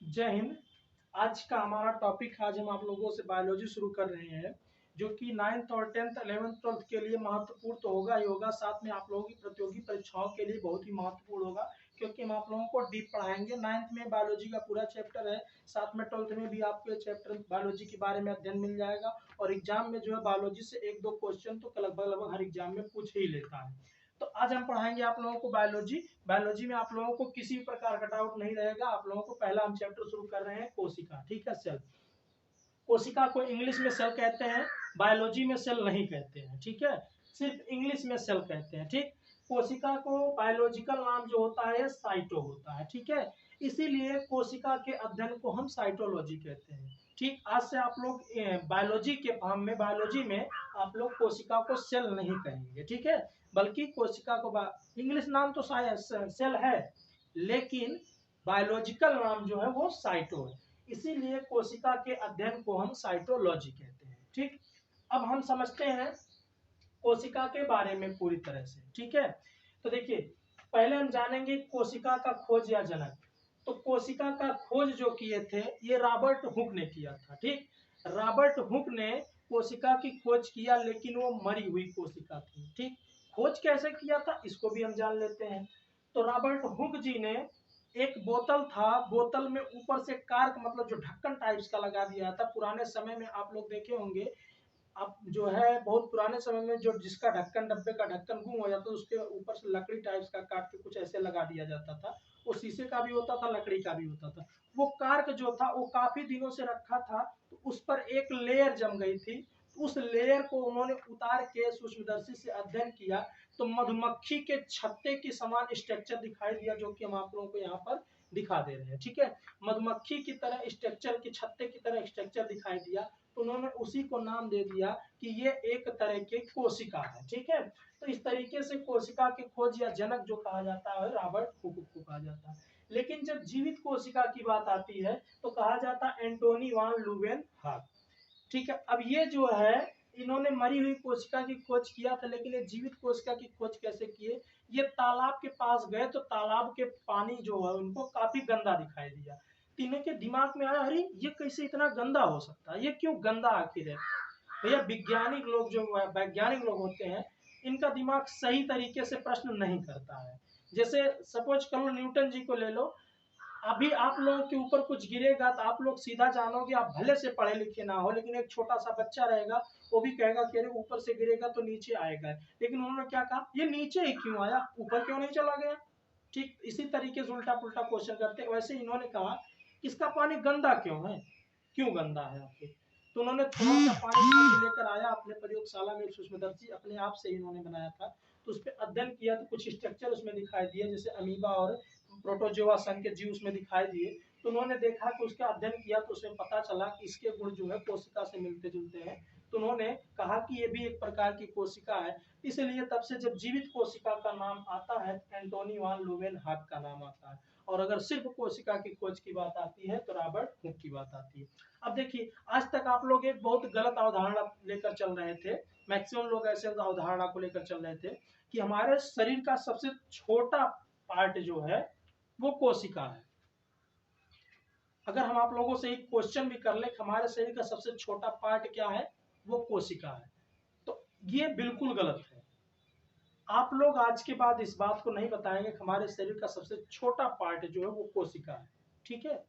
जय हिंद। आज का हमारा टॉपिक, आज हम आप लोगों से बायोलॉजी शुरू कर रहे हैं, जो कि 9th और 10th 11th 12th के लिए महत्वपूर्ण तो होगा ही होगा, साथ में आप लोगों की प्रतियोगी परीक्षाओं के लिए बहुत ही महत्वपूर्ण होगा, क्योंकि हम आप लोगों को डीप पढ़ाएंगे। 9th में बायोलॉजी का पूरा चैप्टर है, साथ में 12th में भी आपको ये चैप्टर बायोलॉजी के बारे में अध्ययन मिल जाएगा। और एग्जाम में जो है बायोलॉजी से एक दो क्वेश्चन तो लगभग लगभग हर एग्जाम में पूछ ही लेता है। तो आज हम पढ़ाएंगे आप लोगों को बायोलॉजी। बायोलॉजी में आप लोगों को किसी भी प्रकार का डाउट नहीं रहेगा। आप लोगों को पहला हम चैप्टर शुरू कर रहे हैं कोशिका, ठीक है। सेल, कोशिका को इंग्लिश में सेल कहते हैं, बायोलॉजी में सेल नहीं कहते हैं, ठीक है। सिर्फ इंग्लिश में सेल कहते हैं, ठीक। कोशिका को बायोलॉजिकल नाम जो होता है साइटो होता है, ठीक है। इसीलिए कोशिका के अध्ययन को हम साइटोलॉजी कहते हैं, ठीक। आज से आप लोग बायोलॉजी के फॉर्म में, बायोलॉजी में आप लोग कोशिका को सेल नहीं कहेंगे, ठीक है, बल्कि कोशिका को इंग्लिश नाम तो सेल है, लेकिन बायोलॉजिकल नाम जो है वो साइटो है। इसीलिए कोशिका के अध्ययन को हम साइटोलॉजी कहते हैं, ठीक। अब हम समझते हैं कोशिका के बारे में पूरी तरह से, ठीक है। तो देखिए, पहले हम जानेंगे कोशिका का खोज या जनक। तो कोशिका का खोज जो किए थे ये रॉबर्ट हुक ने किया था, ठीक। रॉबर्ट हुक ने कोशिका की खोज किया, लेकिन वो मरी हुई कोशिका थी, ठीक। खोज कैसे किया था इसको भी हम जान लेते हैं। तो रॉबर्ट हुक जी ने एक बोतल था, बोतल में ऊपर से कार्क मतलब जो ढक्कन टाइप्स का लगा दिया था। पुराने समय में आप लोग देखे होंगे, अब जो है बहुत पुराने समय में जो जिसका ढक्कन, डब्बे का ढक्कन गुम हो जाता, उसके ऊपर से लकड़ी टाइप्स का काट के कुछ ऐसे लगा दिया जाता था। वो शीशे का भी होता था, लकड़ी का भी होता था। वो कार्क जो था वो काफी दिनों से रखा था, तो उस पर एक लेयर जम गई थी। उस लेयर को उन्होंने उतार के सूक्ष्मदर्शी से अध्ययन किया, तो मधुमक्खी के छत्ते के समान स्ट्रक्चर दिखाई दिया, जो कि हम आप लोगों को यहाँ पर दिखा दे रहे हैं, ठीक है। मधुमक्खी की तरह स्ट्रक्चर, की छत्ते की तरह स्ट्रक्चर दिखाई दिया, तो उन्होंने उसी को नाम दे दिया कि ये एक तरह की कोशिका है, ठीक है। तो इस तरीके से कोशिका के खोज या जनक जो कहा जाता है रॉबर्ट हुक को कहा जाता है। लेकिन जब जीवित कोशिका की बात आती है तो कहा जाता है एंटोनी वान ल्यूवेनहॉक, ठीक है। अब ये जो है, इन्होंने मरी हुई कोशिका की खोज किया था, लेकिन ये जीवित कोशिका की खोज कैसे किए? ये तालाब के पास गए तो तालाब के पानी जो है उनको काफी गंदा दिखाई दिया। इन्हें के दिमाग में आया, अरे ये कैसे इतना गंदा हो सकता है, ये क्यों गंदा आखिर है। भैया वैज्ञानिक लोग जो वैज्ञानिक लोग होते हैं, इनका दिमाग सही तरीके से प्रश्न नहीं करता है। जैसे सपोज करो न्यूटन जी को ले लो, अभी आप लोगों के ऊपर कुछ गिरेगा तो आप लोग सीधा जानोगे, आप भले से पढ़े लिखे ना हो, लेकिन एक छोटा सा बच्चा रहेगा, वो भी कहेगा कि अरे ऊपर से गिरेगा तो नीचे आएगा। लेकिन उन्होंने क्या कहा, ये नीचे ही क्यों आया, ऊपर क्यों नहीं चला गया। ठीक इसी तरीके से उल्टा पुल्टा क्वेश्चन करते। वैसे इन्होंने कहा इसका पानी गंदा क्यों है, क्यों गंदा है आपके। तो उन्होंने थोड़ा सा पानी लेकर आया अपने प्रयोगशाला में, सूक्ष्मदर्शी अपने आप से इन्होंने बनाया था, तो उस पर अध्ययन किया तो कुछ स्ट्रक्चर उसमें दिखाई दिए, जैसे अमीबा और प्रोटोजोआ संघ के जीव उसमें दिखाई दिए। तो उन्होंने देखा कि उसका अध्ययन किया तो उसमें पता चला कि इसके गुण जो है कोशिका से मिलते जुलते हैं। तो उन्होंने कहा कि ये भी एक प्रकार की कोशिका है। इसलिए तब से जब जीवित कोशिका का नाम आता है एंटोनी वान ल्यूवेनहॉक का नाम आता है, और अगर सिर्फ कोशिका की खोज की बात आती है तो रॉबर्ट हुक की बात आती है। अब देखिए, आज तक आप लोग एक बहुत गलत अवधारणा लेकर चल रहे थे। मैक्सिमम लोग ऐसे अवधारणा को लेकर चल रहे थे कि हमारे शरीर का सबसे छोटा पार्ट जो है वो कोशिका है। अगर हम आप लोगों से एक क्वेश्चन भी कर ले हमारे शरीर का सबसे छोटा पार्ट क्या है, वो कोशिका है, तो ये बिल्कुल गलत है। आप लोग आज के बाद इस बात को नहीं बताएंगे कि हमारे शरीर का सबसे छोटा पार्ट जो है वो कोशिका है, ठीक है।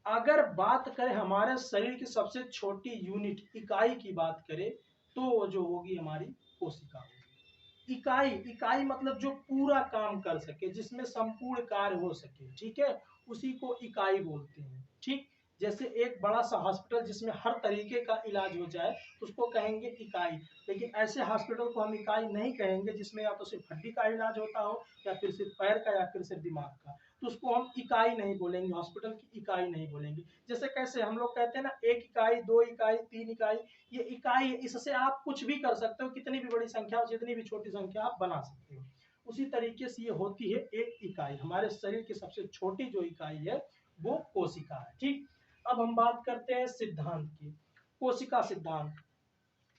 अगर बात करें हमारे शरीर की सबसे छोटी यूनिट, इकाई की बात करें, तो जो होगी हमारी कोशिका होगी। इकाई, इकाई मतलब जो पूरा काम कर सके, जिसमें संपूर्ण कार्य हो सके, ठीक है, उसी को इकाई बोलते हैं, ठीक। जैसे एक बड़ा सा हॉस्पिटल जिसमें हर तरीके का इलाज हो जाए तो उसको कहेंगे इकाई। लेकिन ऐसे हॉस्पिटल को हम इकाई नहीं कहेंगे जिसमें या तो सिर्फ हड्डी का इलाज होता हो, या फिर सिर्फ पैर का, या फिर सिर्फ दिमाग का, तो उसको हम इकाई नहीं बोलेंगे, हॉस्पिटल की इकाई नहीं बोलेंगे। जैसे कैसे हम लोग कहते हैं ना, एक इकाई, दो इकाई, तीन इकाई, ये इकाई है, इससे आप कुछ भी कर सकते हो, कितनी भी बड़ी संख्या, जितनी भी छोटी संख्या आप बना सकते हो। उसी तरीके से ये होती है एक इकाई। हमारे शरीर की सबसे छोटी जो इकाई है वो कोशिका है, ठीक। अब हम बात करते हैं सिद्धांत की, कोशिका सिद्धांत।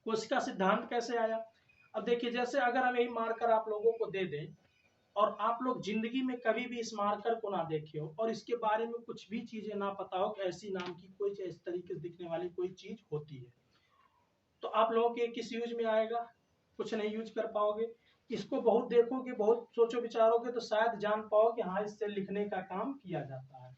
कोशिका सिद्धांत कैसे आया? अब देखिए, जैसे अगर हम यही मार्कर आप लोगों को दे दें और आप लोग जिंदगी में कभी भी इस मार्कर को ना देखे हो और इसके बारे में कुछ भी चीजें ना पता हो कि ऐसी नाम की कोई इस तरीके से दिखने वाली कोई चीज होती है, तो आप लोगों के किस यूज में आएगा? कुछ नहीं यूज कर पाओगे। इसको बहुत देखोगे, बहुत सोचो विचारोगे तो शायद जान पाओ कि हाँ इससे लिखने का काम किया जाता है,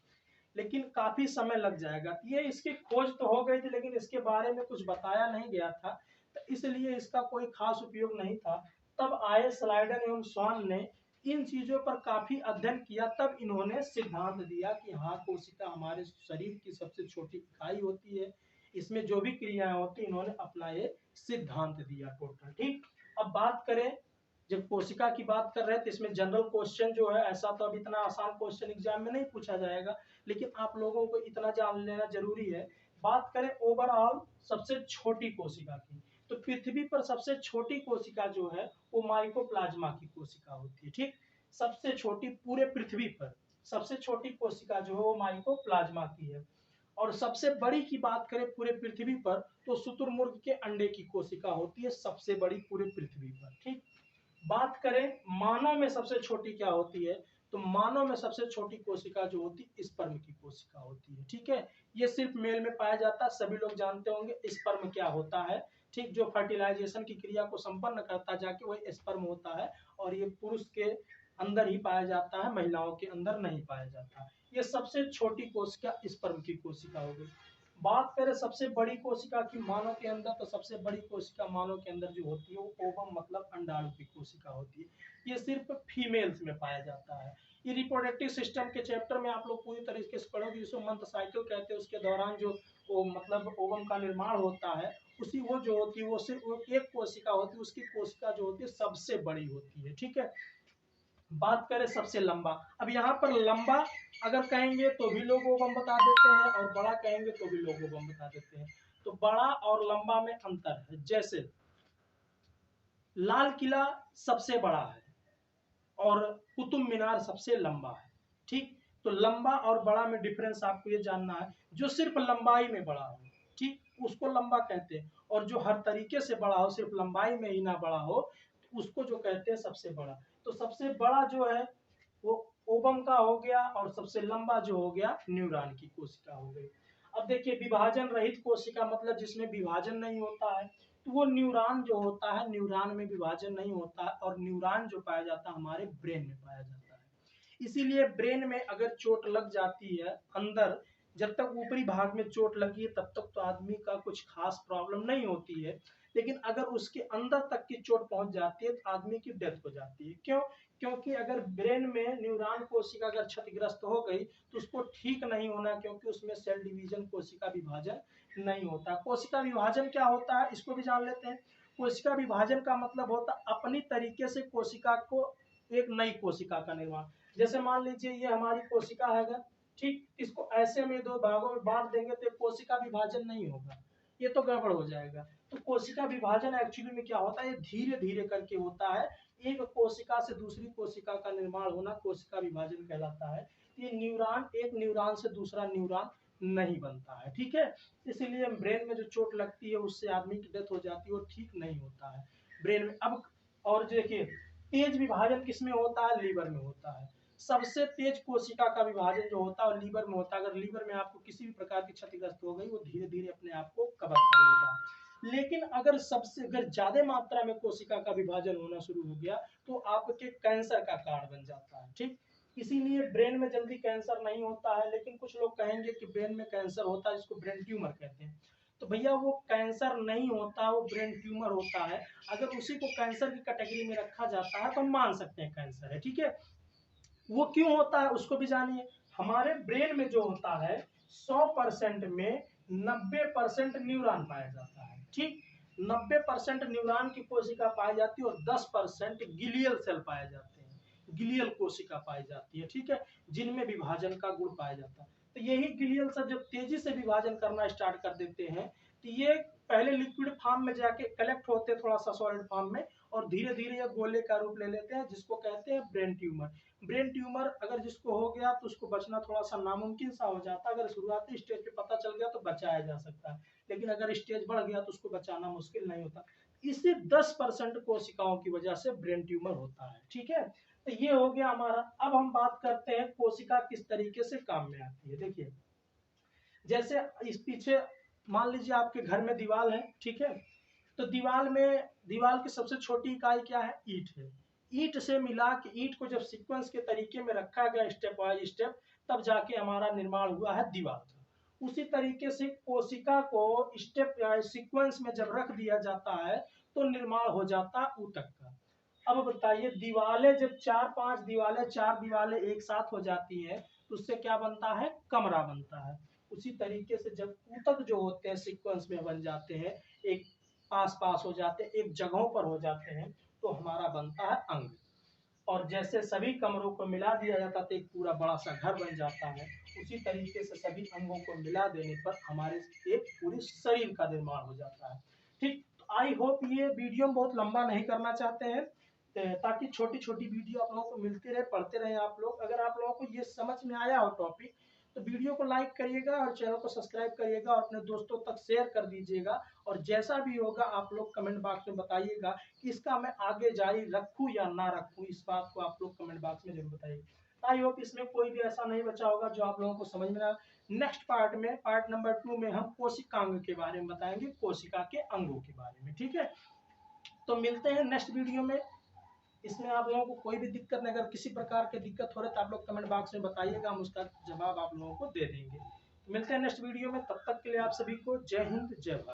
लेकिन काफी समय लग जाएगा। ये इसकी खोज तो हो गई थी लेकिन इसके बारे में कुछ बताया नहीं गया था, तो इसलिए इसका कोई खास उपयोग नहीं था। तब आए स्लाइडन एवं स्वान ने इन चीजों पर काफी अध्ययन किया, तब इन्होंने सिद्धांत दिया कि हाँ कोशिका हमारे शरीर की सबसे छोटी इकाई होती है, इसमें जो भी क्रियाएं होती है, इन्होंने अपना ये सिद्धांत दिया टोटल। ठीक, अब बात करें, जब कोशिका की बात कर रहे हैं तो इसमें जनरल क्वेश्चन जो है, ऐसा तो अब इतना आसान क्वेश्चन एग्जाम में नहीं पूछा जाएगा, लेकिन आप लोगों को इतना जान लेना जरूरी है। बात करें ओवरऑल सबसे छोटी कोशिका की, तो पृथ्वी पर सबसे छोटी कोशिका जो है वो माइकोप्लाज्मा की कोशिका होती है। ठीक, सबसे छोटी पूरे पृथ्वी पर सबसे छोटी कोशिका जो है वो माइकोप्लाज्मा की है। और सबसे बड़ी की बात करें पूरे पृथ्वी पर तो शुतुरमुर्ग के अंडे की कोशिका होती है सबसे बड़ी पूरे पृथ्वी पर। ठीक, बात करें मानव में सबसे छोटी क्या होती है, तो मानव में सबसे छोटी कोशिका जो होती है स्पर्म की कोशिका होती है। ठीक है, ये सिर्फ मेल में पाया जाता है, सभी लोग जानते होंगे स्पर्म क्या होता है। ठीक, जो फर्टिलाइजेशन की क्रिया को संपन्न करता जाके वही स्पर्म होता है, और ये पुरुष के अंदर ही पाया जाता है, महिलाओं के अंदर नहीं पाया जाता। ये सबसे छोटी कोशिका स्पर्म की कोशिका हो गई। बात करें सबसे बड़ी कोशिका की मानव के अंदर, तो सबसे बड़ी कोशिका मानव के अंदर जो होती है वो ओवम मतलब अंडाणु की कोशिका होती है। ये सिर्फ फीमेल्स में पाया जाता है। ये रिप्रोडक्टिव सिस्टम के चैप्टर में आप लोग पूरी तरीके से पढ़ोगे, जिसको मंथ साइकिल कहते हैं, उसके दौरान जो वो मतलब ओवम का निर्माण होता है, उसी वो जो होती है वो सिर्फ एक कोशिका होती है, उसकी कोशिका जो होती है सबसे बड़ी होती है। ठीक है, बात करें सबसे लंबा, अब यहाँ पर लंबा अगर कहेंगे तो भी लोग ओवम बता देते हैं और बड़ा कहेंगे तो भी लोग ओवम बता देते हैं। तो बड़ा और लंबा में अंतर है, जैसे लाल किला सबसे बड़ा है और कुतुब मीनार सबसे लंबा है। ठीक, तो लंबा और बड़ा में डिफरेंस आपको ये जानना है। जो सिर्फ लंबाई में बड़ा हो, ठीक, उसको लंबा कहते हैं, और जो हर तरीके से बड़ा हो, सिर्फ लंबाई में ही ना बड़ा हो, तो उसको जो कहते हैं सबसे बड़ा। तो सबसे बड़ा जो है वो ओवम का हो गया, और सबसे लंबा जो हो गया न्यूरॉन की कोशिका हो गई। अब देखिए, विभाजन रहित कोशिका मतलब जिसमें विभाजन नहीं होता है, तो वो न्यूरॉन जो होता है, न्यूरॉन में विभाजन नहीं होता है, और न्यूरॉन जो पाया जाता है हमारे ब्रेन में पाया जाता है। इसीलिए ब्रेन में अगर चोट लग जाती है अंदर, जब तक ऊपरी भाग में चोट लगी है तब तक तो आदमी का कुछ खास प्रॉब्लम नहीं होती है, लेकिन अगर उसके अंदर तक की चोट पहुंच जाती है तो आदमी की डेथ हो जाती है। क्यों? क्योंकि अगर ब्रेन में न्यूरॉन कोशिका अगर क्षतिग्रस्त हो गई तो उसको ठीक नहीं होना, क्योंकि उसमें सेल डिवीजन कोशिका विभाजन नहीं होता। कोशिका विभाजन क्या होता है इसको भी जान लेते हैं। कोशिका विभाजन का मतलब होता है अपनी तरीके से कोशिका को एक नई कोशिका का निर्माण। जैसे मान लीजिए ये हमारी कोशिका है, ठीक, इसको ऐसे में दो भागों में बांट देंगे तो कोशिका विभाजन नहीं होगा, ये तो गड़बड़ हो जाएगा। तो कोशिका विभाजन एक्चुअली में क्या होता है, ये धीरे धीरे करके होता है। एक कोशिका से दूसरी कोशिका का निर्माण होना कोशिका विभाजन कहलाता है। ये न्यूरॉन एक न्यूरॉन से दूसरा न्यूरॉन नहीं बनता है। ठीक है, इसीलिए ब्रेन में जो चोट लगती है उससे आदमी की डेथ हो जाती है, वो ठीक नहीं होता है ब्रेन में। अब और देखिए, तेज विभाजन किसमें होता है, लीवर में होता है। सबसे तेज कोशिका का विभाजन जो होता है वो लीवर में होता है। अगर लीवर में आपको किसी भी प्रकार की क्षतिग्रस्त हो गई, वो धीरे धीरे अपने आप को कवर कर लेगा। लेकिन अगर ज्यादा मात्रा में कोशिका का विभाजन होना शुरू हो गया तो आपके कैंसर का कारण बन जाता है। ठीक, इसीलिए ब्रेन में जल्दी कैंसर नहीं होता है, लेकिन कुछ लोग कहेंगे कि ब्रेन में कैंसर होता है, इसको ब्रेन ट्यूमर कहते हैं। तो भैया वो कैंसर नहीं होता, वो ब्रेन ट्यूमर होता है। अगर उसी को कैंसर की कैटेगरी में रखा जाता है तो हम मान सकते हैं कैंसर है। ठीक है, वो क्यों होता है उसको भी जानिए। हमारे ब्रेन में जो होता है 100% में 90% न्यूरॉन पाया जाता है। ठीक, 90% न्यूरॉन की कोशिका पाई जाती है और 10% गिलियल सेल पाए जाते हैं, गिलियल कोशिका पाई जाती है। ठीक है, जिनमें विभाजन का गुण पाया जाता है। तो यही गिलियल सेल जब तेजी से विभाजन करना स्टार्ट कर देते हैं तो ये पहले लिक्विड फॉर्म में जाके कलेक्ट होते हैं, थोड़ा सा सॉलिड फॉर्म में, और धीरे धीरे ये गोले का रूप ले लेते हैं, जिसको कहते हैं ब्रेन ट्यूमर। ब्रेन ट्यूमर अगर जिसको हो गया तो उसको बचना थोड़ा सा नामुमकिन सा हो जाता है। अगर शुरुआती स्टेज पे पता चल गया तो बचाया जा सकता है, लेकिन अगर स्टेज बढ़ गया तो उसको बचाना मुश्किल नहीं होता। इससे 10% कोशिकाओं की वजह से ब्रेन ट्यूमर होता है। ठीक है, तो ये हो गया हमारा। अब हम बात करते हैं कोशिका किस तरीके से काम में आती है। देखिए, जैसे इस पीछे मान लीजिए आपके घर में दीवार है, ठीक है, तो दीवार की सबसे छोटी इकाई क्या है, ईंट है। ईंट से मिला के ईंट को जब सीक्वेंस के तरीके में रखा गया स्टेप बाय स्टेप, तब जाके हमारा निर्माण हुआ है दीवार का। उसी तरीके से कोशिका को स्टेप सीक्वेंस में जब रख दिया जाता है तो निर्माण हो जाता है ऊतक का। अब बताइए, दीवारें जब चार दीवारें एक साथ हो जाती है तो उससे क्या बनता है, कमरा बनता है। उसी तरीके से जब ऊतक जो होते हैं सीक्वेंस में बन जाते हैं, एक आस पास हो जाते हैं, एक जगहों पर हो जाते हैं, तो हमारा बनता है अंग। और जैसे सभी कमरों को मिला दिया जाता है तो एक पूरा बड़ा सा घर बन जाता है। उसी तरीके से सभी अंगों को मिला देने पर हमारे एक पूरे शरीर का निर्माण हो जाता है। ठीक, आई होप ये वीडियो बहुत लंबा नहीं करना चाहते हैं, ताकि छोटी छोटी वीडियो आप लोगों को मिलती रहे, पढ़ते रहे आप लोग। अगर आप लोगों को ये समझ में आया हो टॉपिक, तो वीडियो को लाइक करिएगा और चैनल को सब्सक्राइब करिएगा और अपने दोस्तों तक शेयर कर दीजिएगा। और जैसा भी होगा आप लोग कमेंट बॉक्स में बताइएगा कि इसका मैं आगे जारी रखूं या ना रखूं, इस बात को आप लोग कमेंट बॉक्स में जरूर बताइएगा। आई होप इसमें कोई भी ऐसा नहीं बचा होगा जो आप लोगों को समझ में ना। नेक्स्ट पार्ट में, पार्ट नंबर 2 में हम कोशिकांग के बारे में बताएंगे, कोशिका के अंगों के बारे में। ठीक है, तो मिलते हैं नेक्स्ट वीडियो में। इसमें आप लोगों को कोई भी दिक्कत नहीं, अगर किसी प्रकार की दिक्कत हो रही है तो आप लोग कमेंट बॉक्स में बताइएगा, हम उसका जवाब आप लोगों को दे देंगे। मिलते हैं नेक्स्ट वीडियो में, तब तक के लिए आप सभी को जय हिंद, जय भारत।